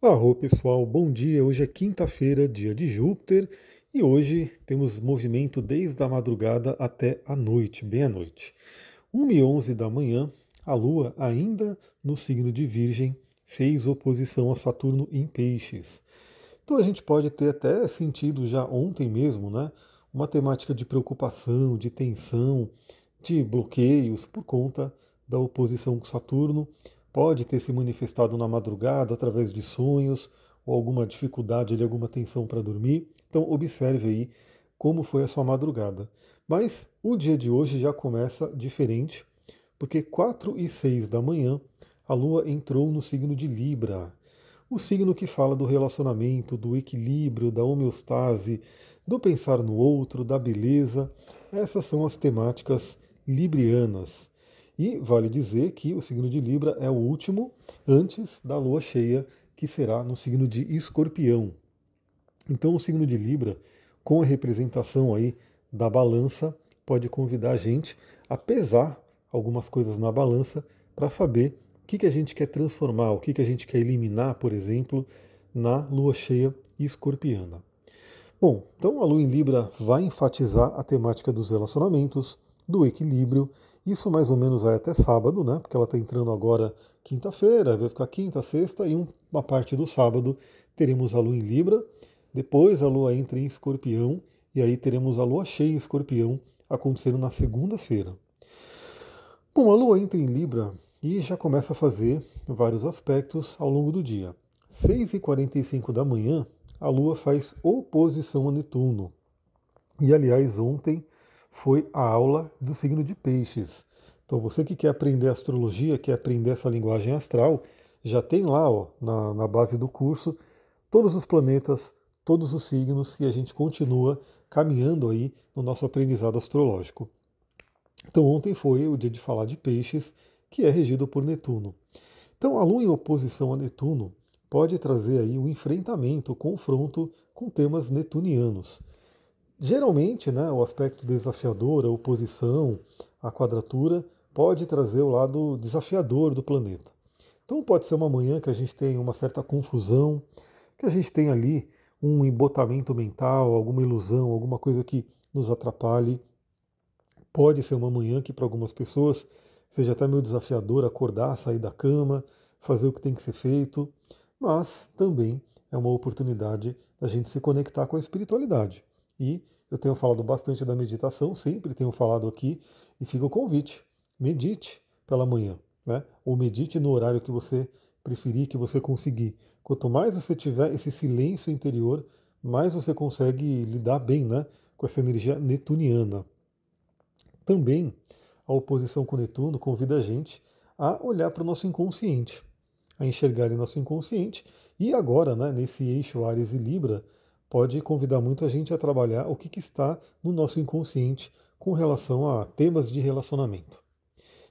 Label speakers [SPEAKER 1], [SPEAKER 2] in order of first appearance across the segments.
[SPEAKER 1] Arro pessoal, bom dia. Hoje é quinta-feira, dia de Júpiter, e hoje temos movimento desde a madrugada até a noite, bem à noite. 1h11 da manhã, a Lua, ainda no signo de Virgem, fez oposição a Saturno em Peixes. Então a gente pode ter até sentido já ontem mesmo, né? Uma temática de preocupação, de tensão, de bloqueios por conta da oposição com Saturno. Pode ter se manifestado na madrugada através de sonhos ou alguma dificuldade ali, alguma tensão para dormir. Então observe aí como foi a sua madrugada. Mas o dia de hoje já começa diferente, porque 4h06 da manhã a Lua entrou no signo de Libra. O signo que fala do relacionamento, do equilíbrio, da homeostase, do pensar no outro, da beleza. Essas são as temáticas librianas. E vale dizer que o signo de Libra é o último antes da lua cheia, que será no signo de Escorpião. Então, o signo de Libra, com a representação aí da balança, pode convidar a gente a pesar algumas coisas na balança para saber o que a gente quer transformar, o que a gente quer eliminar, por exemplo, na lua cheia escorpiana. Bom, então a lua em Libra vai enfatizar a temática dos relacionamentos, do equilíbrio. Isso mais ou menos vai até sábado, né? Porque ela está entrando agora quinta-feira, vai ficar quinta, sexta e uma parte do sábado teremos a lua em Libra. Depois a lua entra em Escorpião e aí teremos a lua cheia em Escorpião acontecendo na segunda-feira. Bom, a lua entra em Libra e já começa a fazer vários aspectos ao longo do dia. 6h45 da manhã, a lua faz oposição a Netuno. E aliás, ontem foi a aula do signo de Peixes. Então você que quer aprender astrologia, quer aprender essa linguagem astral, já tem lá ó, na base do curso todos os planetas, todos os signos e a gente continua caminhando aí no nosso aprendizado astrológico. Então ontem foi o dia de falar de Peixes, que é regido por Netuno. Então a Lua em oposição a Netuno pode trazer aí um enfrentamento, um confronto com temas netunianos. Geralmente, né, o aspecto desafiador, a oposição, a quadratura, pode trazer o lado desafiador do planeta. Então pode ser uma manhã que a gente tem uma certa confusão, que a gente tem ali um embotamento mental, alguma ilusão, alguma coisa que nos atrapalhe. Pode ser uma manhã que para algumas pessoas seja até meio desafiador acordar, sair da cama, fazer o que tem que ser feito, mas também é uma oportunidade da gente se conectar com a espiritualidade. E eu tenho falado bastante da meditação, sempre tenho falado aqui, e fica o convite. Medite pela manhã, né? Ou medite no horário que você preferir, que você conseguir. Quanto mais você tiver esse silêncio interior, mais você consegue lidar bem, né, com essa energia netuniana. Também a oposição com Netuno convida a gente a olhar para o nosso inconsciente, a enxergar em nosso inconsciente. E agora, né, nesse eixo Áries e Libra, pode convidar muito a gente a trabalhar o que está no nosso inconsciente com relação a temas de relacionamento.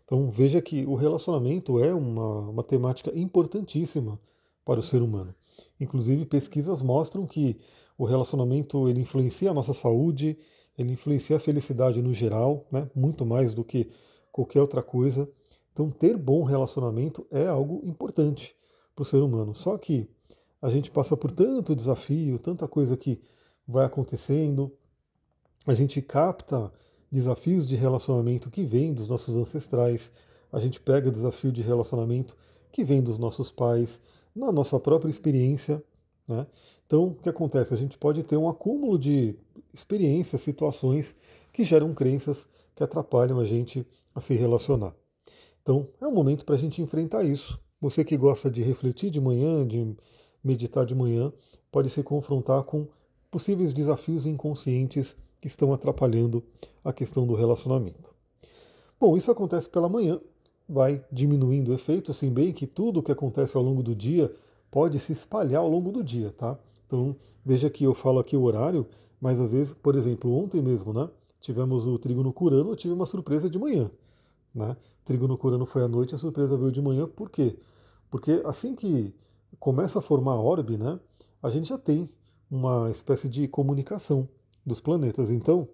[SPEAKER 1] Então veja que o relacionamento é uma temática importantíssima para o ser humano. Inclusive pesquisas mostram que o relacionamento ele influencia a nossa saúde, ele influencia a felicidade no geral, né? Muito mais do que qualquer outra coisa. Então ter bom relacionamento é algo importante para o ser humano. Só que a gente passa por tanto desafio, tanta coisa que vai acontecendo, a gente capta desafios de relacionamento que vêm dos nossos ancestrais, a gente pega desafio de relacionamento que vem dos nossos pais, na nossa própria experiência, né? Então, o que acontece? A gente pode ter um acúmulo de experiências, situações que geram crenças que atrapalham a gente a se relacionar. Então, é um momento para a gente enfrentar isso. Você que gosta de refletir de manhã, de meditar de manhã, pode se confrontar com possíveis desafios inconscientes que estão atrapalhando a questão do relacionamento. Bom, isso acontece pela manhã, vai diminuindo o efeito, assim bem que tudo o que acontece ao longo do dia pode se espalhar ao longo do dia, tá? Então, veja que eu falo aqui o horário, mas às vezes, por exemplo, ontem mesmo, né? Tivemos o Trígono Curano, eu tive uma surpresa de manhã, né? Trígono Curano foi à noite, a surpresa veio de manhã, por quê? Porque assim que começa a formar a orbe, né, a gente já tem uma espécie de comunicação dos planetas. Então,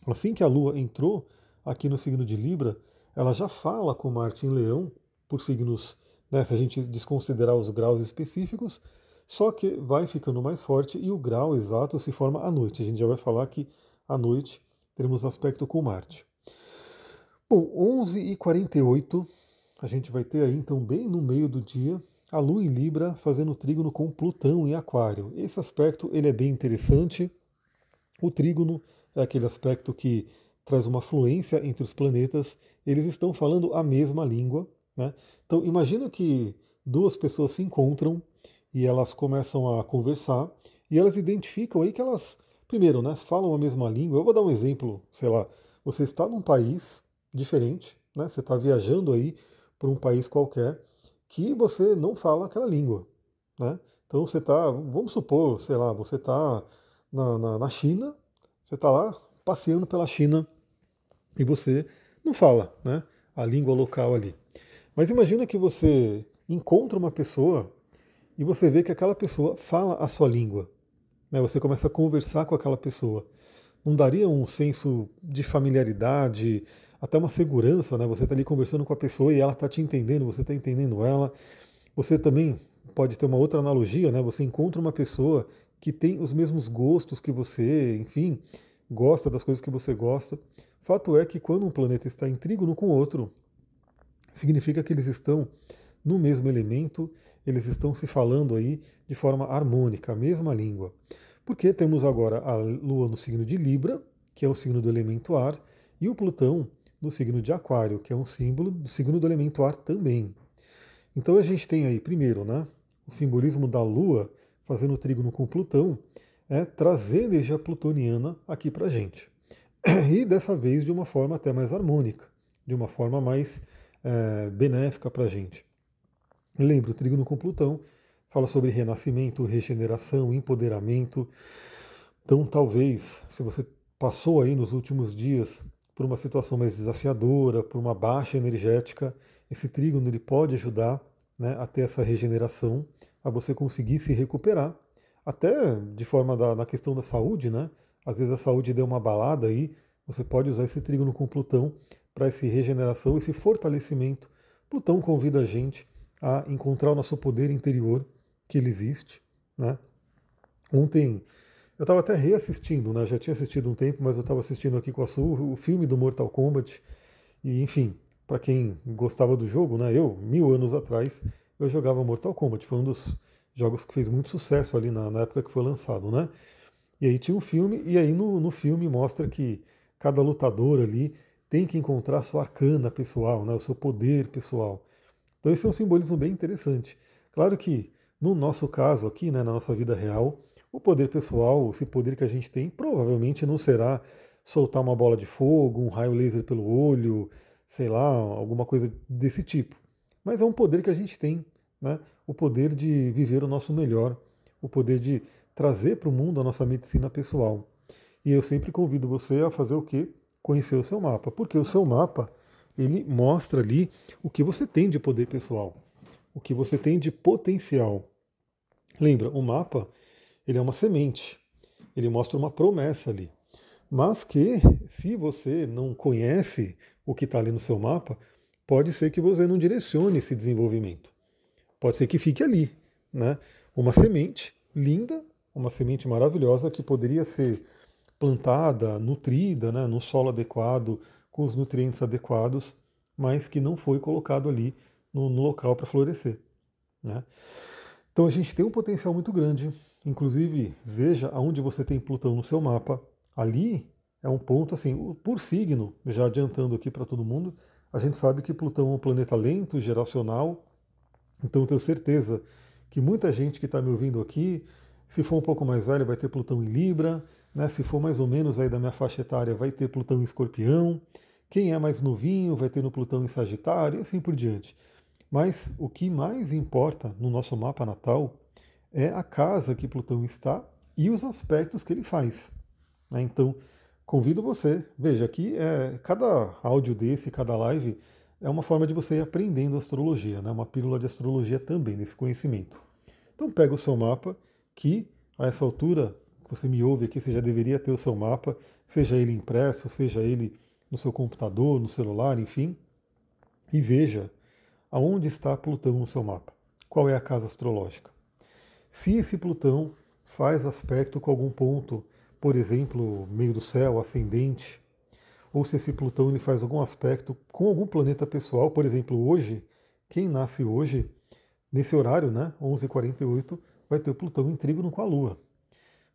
[SPEAKER 1] assim que a Lua entrou aqui no signo de Libra, ela já fala com Marte em Leão, por signos né, se a gente desconsiderar os graus específicos, só que vai ficando mais forte e o grau exato se forma à noite. A gente já vai falar que à noite teremos aspecto com Marte. Bom, 11h48, a gente vai ter aí então bem no meio do dia a Lua em Libra fazendo trígono com Plutão em Aquário. Esse aspecto ele é bem interessante. O trígono é aquele aspecto que traz uma fluência entre os planetas. Eles estão falando a mesma língua, né? Então imagina que duas pessoas se encontram e elas começam a conversar e elas identificam aí que elas, primeiro, né, falam a mesma língua. Eu vou dar um exemplo, sei lá, você está num país diferente, né? Você está viajando aí para um país qualquer que você não fala aquela língua, né? Então você está, vamos supor, sei lá, você está na China, você está lá passeando pela China e você não fala, né, a língua local ali. Mas imagina que você encontra uma pessoa e você vê que aquela pessoa fala a sua língua, né? Você começa a conversar com aquela pessoa. Não daria um senso de familiaridade, até uma segurança, né? Você está ali conversando com a pessoa e ela está te entendendo, você está entendendo ela. Você também pode ter uma outra analogia, né? Você encontra uma pessoa que tem os mesmos gostos que você, enfim, gosta das coisas que você gosta. Fato é que quando um planeta está em trígono com outro, significa que eles estão no mesmo elemento, eles estão se falando aí de forma harmônica, a mesma língua. Porque temos agora a Lua no signo de Libra, que é o signo do elemento ar, e o Plutão no signo de Aquário, que é um símbolo do signo do elemento ar também. Então a gente tem aí, primeiro, né, o simbolismo da Lua fazendo trígono com Plutão, trazer energia plutoniana aqui para a gente. E dessa vez de uma forma até mais harmônica, de uma forma mais benéfica para a gente. Lembra, o trígono com Plutão fala sobre renascimento, regeneração, empoderamento. Então talvez, se você passou aí nos últimos dias por uma situação mais desafiadora, por uma baixa energética, esse trígono ele pode ajudar, né, a ter essa regeneração, a você conseguir se recuperar, até de forma na questão da saúde, né? Às vezes a saúde deu uma balada aí, você pode usar esse trígono com Plutão para essa regeneração, esse fortalecimento. Plutão convida a gente a encontrar o nosso poder interior, que ele existe, né? Ontem eu estava até reassistindo, né? Eu já tinha assistido um tempo, mas eu estava assistindo aqui com a Su o filme do Mortal Kombat. E enfim, para quem gostava do jogo, né? Eu, 1000 anos atrás, eu jogava Mortal Kombat. Foi um dos jogos que fez muito sucesso ali na época que foi lançado, né? E aí tinha um filme, e aí no filme mostra que cada lutador ali tem que encontrar a sua arcana pessoal, né? O seu poder pessoal. Então esse é um simbolismo bem interessante. Claro que no nosso caso aqui, né, na nossa vida real, o poder pessoal, esse poder que a gente tem, provavelmente não será soltar uma bola de fogo, um raio laser pelo olho, sei lá, alguma coisa desse tipo. Mas é um poder que a gente tem, né? O poder de viver o nosso melhor, o poder de trazer para o mundo a nossa medicina pessoal. E eu sempre convido você a fazer o quê? Conhecer o seu mapa, porque o seu mapa ele mostra ali o que você tem de poder pessoal, o que você tem de potencial. Lembra, o mapa ele é uma semente, ele mostra uma promessa ali. Mas que, se você não conhece o que está ali no seu mapa, pode ser que você não direcione esse desenvolvimento. Pode ser que fique ali, né? Uma semente linda, uma semente maravilhosa que poderia ser plantada, nutrida, né, no solo adequado, com os nutrientes adequados, mas que não foi colocado ali no local para florescer, né? Então a gente tem um potencial muito grande. Inclusive, veja aonde você tem Plutão no seu mapa. Ali é um ponto assim, por signo, já adiantando aqui para todo mundo, a gente sabe que Plutão é um planeta lento, geracional. Então eu tenho certeza que muita gente que está me ouvindo aqui, se for um pouco mais velho, vai ter Plutão em Libra, né? Se for mais ou menos aí da minha faixa etária, vai ter Plutão em Escorpião. Quem é mais novinho vai ter no Plutão em Sagitário e assim por diante. Mas o que mais importa no nosso mapa natal é a casa que Plutão está e os aspectos que ele faz, né? Então, convido você, veja, aqui cada áudio desse, cada live, é uma forma de você ir aprendendo astrologia, né? Uma pílula de astrologia também, desse conhecimento. Então pega o seu mapa, que a essa altura, que você me ouve aqui, você já deveria ter o seu mapa, seja ele impresso, seja ele no seu computador, no celular, enfim, e veja aonde está Plutão no seu mapa. Qual é a casa astrológica? Se esse Plutão faz aspecto com algum ponto, por exemplo, meio do céu, ascendente, ou se esse Plutão ele faz algum aspecto com algum planeta pessoal, por exemplo, hoje, quem nasce hoje, nesse horário, né, 11h48, vai ter o Plutão em trígono com a Lua.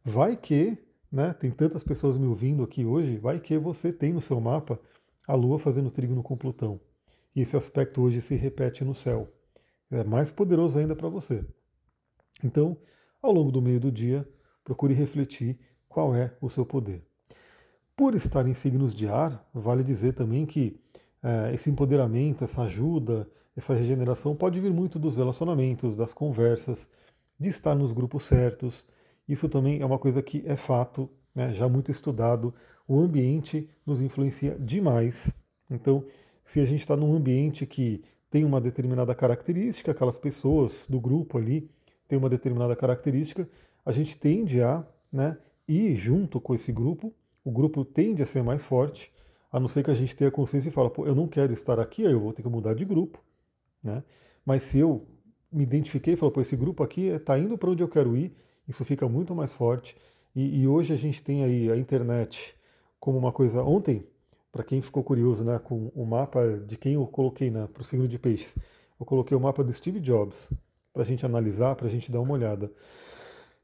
[SPEAKER 1] Vai que, né, tem tantas pessoas me ouvindo aqui hoje, vai que você tem no seu mapa a Lua fazendo trígono com Plutão. E esse aspecto hoje se repete no céu. É mais poderoso ainda para você. Então, ao longo do meio do dia, procure refletir qual é o seu poder. Por estar em signos de ar, vale dizer também que esse empoderamento, essa ajuda, essa regeneração pode vir muito dos relacionamentos, das conversas, de estar nos grupos certos. Isso também é uma coisa que é fato, né, já muito estudado. O ambiente nos influencia demais. Então, se a gente está num ambiente que tem uma determinada característica, aquelas pessoas do grupo ali têm uma determinada característica, a gente tende a, né, ir junto com esse grupo, o grupo tende a ser mais forte, a não ser que a gente tenha consciência e fala, pô, eu não quero estar aqui, aí eu vou ter que mudar de grupo, né? Mas se eu me identifiquei e falo, pô, esse grupo aqui está indo para onde eu quero ir, isso fica muito mais forte. E hoje a gente tem aí a internet como uma coisa. Ontem, para quem ficou curioso, né, com o mapa de quem eu coloquei, né, para o signo de peixes, eu coloquei o mapa do Steve Jobs para a gente analisar, para a gente dar uma olhada.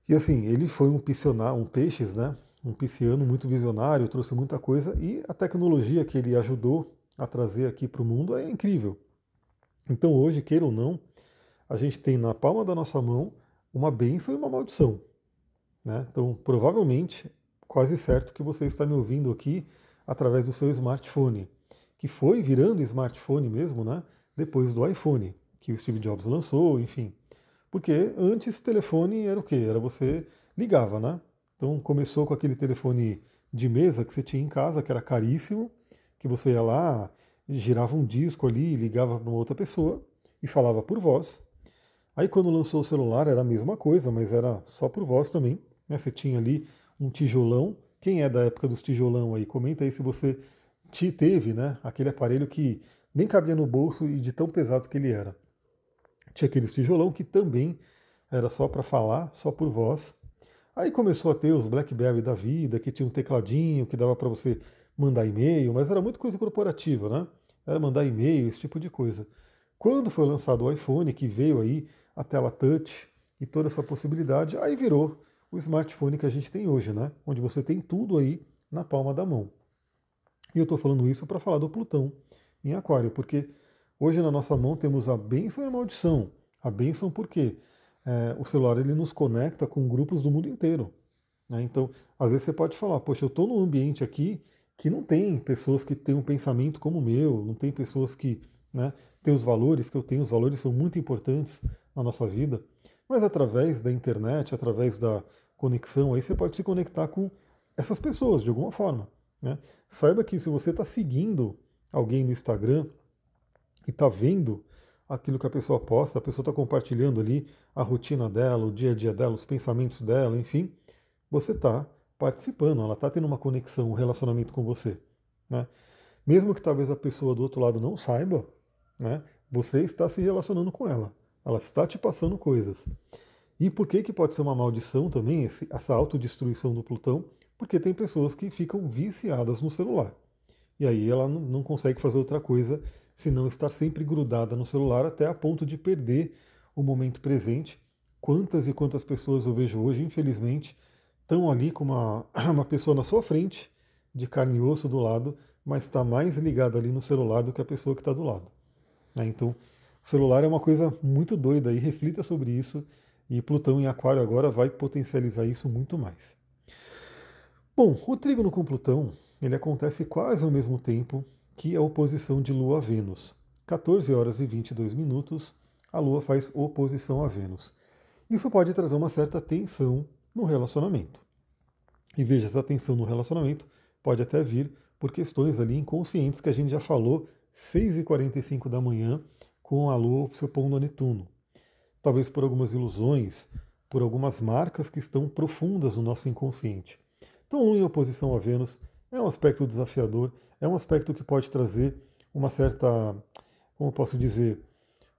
[SPEAKER 1] E assim, ele foi um piscianar, um peixes, né, um pisciano muito visionário, trouxe muita coisa e a tecnologia que ele ajudou a trazer aqui para o mundo é incrível. Então hoje, queira ou não, a gente tem na palma da nossa mão uma bênção e uma maldição, né? Então, provavelmente, quase certo que você está me ouvindo aqui através do seu smartphone, que foi virando smartphone mesmo, né? Depois do iPhone, que o Steve Jobs lançou, enfim. Porque antes telefone era o quê? Era você ligava, né? Então começou com aquele telefone de mesa que você tinha em casa, que era caríssimo, que você ia lá, girava um disco ali, ligava para uma outra pessoa e falava por voz. Aí quando lançou o celular era a mesma coisa, mas era só por voz também, né? Você tinha ali um tijolão. Quem é da época dos tijolão aí? Comenta aí se você te teve, né? Aquele aparelho que nem cabia no bolso e de tão pesado que ele era. Tinha aquele tijolão que também era só para falar, só por voz. Aí começou a ter os BlackBerry da vida, que tinha um tecladinho, que dava para você mandar e-mail, mas era muito coisa corporativa, né? Era mandar e-mail, esse tipo de coisa. Quando foi lançado o iPhone, que veio aí a tela touch e toda essa possibilidade, aí virou o smartphone que a gente tem hoje, né? Onde você tem tudo aí na palma da mão. E eu estou falando isso para falar do Plutão em Aquário, porque hoje na nossa mão temos a bênção e a maldição. A bênção porque o celular ele nos conecta com grupos do mundo inteiro, né? Então, às vezes você pode falar, poxa, eu estou num ambiente aqui que não tem pessoas que têm um pensamento como o meu, não tem pessoas que, né, têm os valores que eu tenho, os valores são muito importantes na nossa vida, mas através da internet, através da conexão, aí você pode se conectar com essas pessoas de alguma forma, né? Saiba que se você está seguindo alguém no Instagram e está vendo aquilo que a pessoa posta, a pessoa está compartilhando ali a rotina dela, o dia a dia dela, os pensamentos dela, enfim, você está participando, ela está tendo uma conexão, um relacionamento com você, né? Mesmo que talvez a pessoa do outro lado não saiba, né? Você está se relacionando com ela está te passando coisas. E por que que pode ser uma maldição também, essa autodestruição do Plutão? Porque tem pessoas que ficam viciadas no celular. E aí ela não consegue fazer outra coisa senão estar sempre grudada no celular até a ponto de perder o momento presente. Quantas e quantas pessoas eu vejo hoje, infelizmente, estão ali com uma pessoa na sua frente, de carne e osso do lado, mas está mais ligada ali no celular do que a pessoa que está do lado, né? Então, o celular é uma coisa muito doida e reflita sobre isso. E Plutão em Aquário agora vai potencializar isso muito mais. Bom, o trígono com Plutão, ele acontece quase ao mesmo tempo que a oposição de Lua a Vênus. 14 horas e 22 minutos, a Lua faz oposição a Vênus. Isso pode trazer uma certa tensão no relacionamento. E veja, essa tensão no relacionamento pode até vir por questões ali inconscientes que a gente já falou 6h45 da manhã com a Lua se opondo a Netuno. Talvez por algumas ilusões, por algumas marcas que estão profundas no nosso inconsciente. Então, Lua em oposição a Vênus é um aspecto desafiador, é um aspecto que pode trazer uma certa, como eu posso dizer,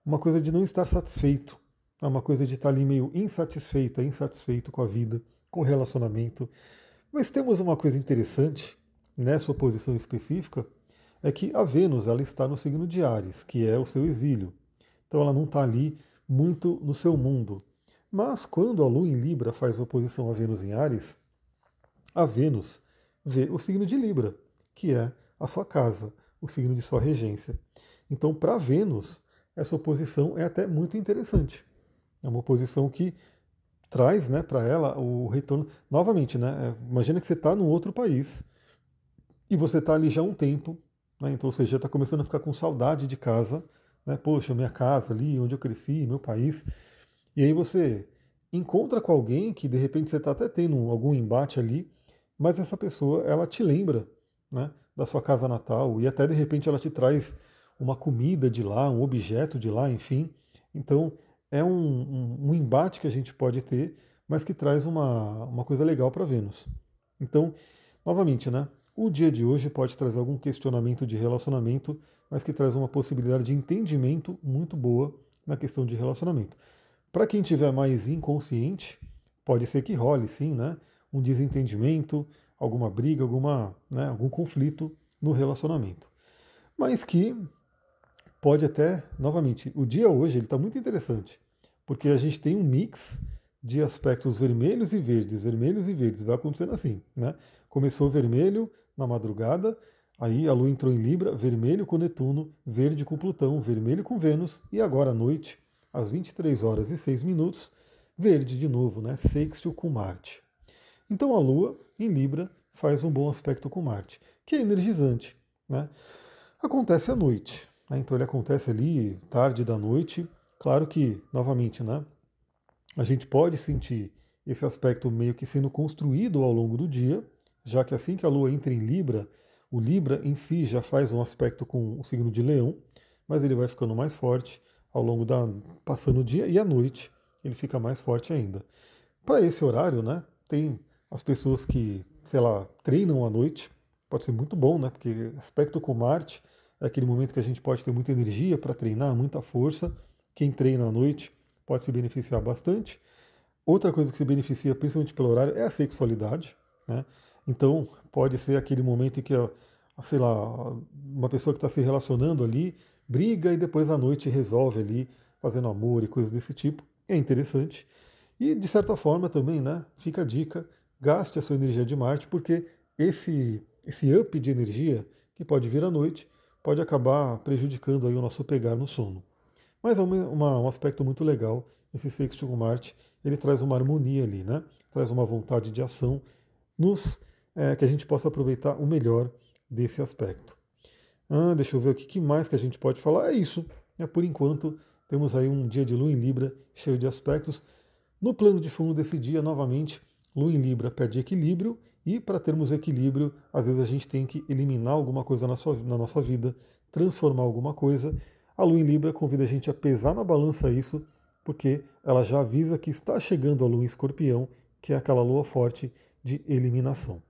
[SPEAKER 1] uma coisa de não estar satisfeito, é uma coisa de estar ali meio insatisfeito com a vida, com o relacionamento. Mas temos uma coisa interessante nessa oposição específica, é que a Vênus ela está no signo de Áries, que é o seu exílio. Então ela não está ali muito no seu mundo. Mas quando a Lua em Libra faz oposição a Vênus em Áries, a Vênus vê o signo de Libra, que é a sua casa, o signo de sua regência. Então, para Vênus, essa oposição é até muito interessante. É uma oposição que traz, né, para ela o retorno. Novamente, né? Imagina que você está num outro país e você está ali já há um tempo, né, então você já está começando a ficar com saudade de casa, né? Poxa, minha casa ali, onde eu cresci, meu país. E aí você encontra com alguém que de repente você está até tendo algum embate ali, mas essa pessoa ela te lembra, né, da sua casa natal e até de repente ela te traz uma comida de lá, um objeto de lá, enfim. Então é um embate que a gente pode ter, mas que traz uma coisa legal para Vênus. Então, novamente, né? O dia de hoje pode trazer algum questionamento de relacionamento, mas que traz uma possibilidade de entendimento muito boa na questão de relacionamento. Para quem tiver mais inconsciente, pode ser que role, sim, né? Um desentendimento, alguma briga, né, algum conflito no relacionamento. Mas que pode até, novamente, o dia hoje ele está muito interessante, porque a gente tem um mix de aspectos vermelhos e verdes, vai acontecendo assim, né? Começou vermelho na madrugada, aí a Lua entrou em Libra, vermelho com Netuno, verde com Plutão, vermelho com Vênus, e agora à noite, às 23 horas e 6 minutos, verde de novo, né? Sextil com Marte. Então a Lua, em Libra, faz um bom aspecto com Marte, que é energizante, né? Acontece à noite, né? Então ele acontece ali tarde da noite. Claro que, novamente, né? A gente pode sentir esse aspecto meio que sendo construído ao longo do dia, já que assim que a Lua entra em Libra, o Libra em si já faz um aspecto com o signo de Leão, mas ele vai ficando mais forte ao longo da passando o dia e à noite ele fica mais forte ainda. Para esse horário, né, tem as pessoas que, sei lá, treinam à noite, pode ser muito bom, né, porque aspecto com Marte é aquele momento que a gente pode ter muita energia para treinar, muita força. Quem treina à noite pode se beneficiar bastante. Outra coisa que se beneficia, principalmente pelo horário, é a sexualidade, né? Então, pode ser aquele momento em que, sei lá, uma pessoa que está se relacionando ali briga e depois à noite resolve ali, fazendo amor e coisas desse tipo. É interessante. E, de certa forma, também, né, fica a dica, gaste a sua energia de Marte, porque esse up de energia que pode vir à noite pode acabar prejudicando aí o nosso pegar no sono. Mas é um aspecto muito legal, esse sexto com Marte, ele traz uma harmonia ali, né? Traz uma vontade de ação, que a gente possa aproveitar o melhor desse aspecto. Deixa eu ver o que mais que a gente pode falar. É isso. Por enquanto, temos aí um dia de Lua em Libra cheio de aspectos. No plano de fundo desse dia, novamente, Lua em Libra pede equilíbrio, e para termos equilíbrio, às vezes a gente tem que eliminar alguma coisa na nossa vida, transformar alguma coisa. A Lua em Libra convida a gente a pesar na balança isso, porque ela já avisa que está chegando a Lua em Escorpião, que é aquela lua forte de eliminação.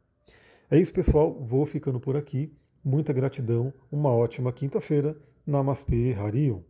[SPEAKER 1] É isso, pessoal. Vou ficando por aqui. Muita gratidão. Uma ótima quinta-feira. Namastê, Harion.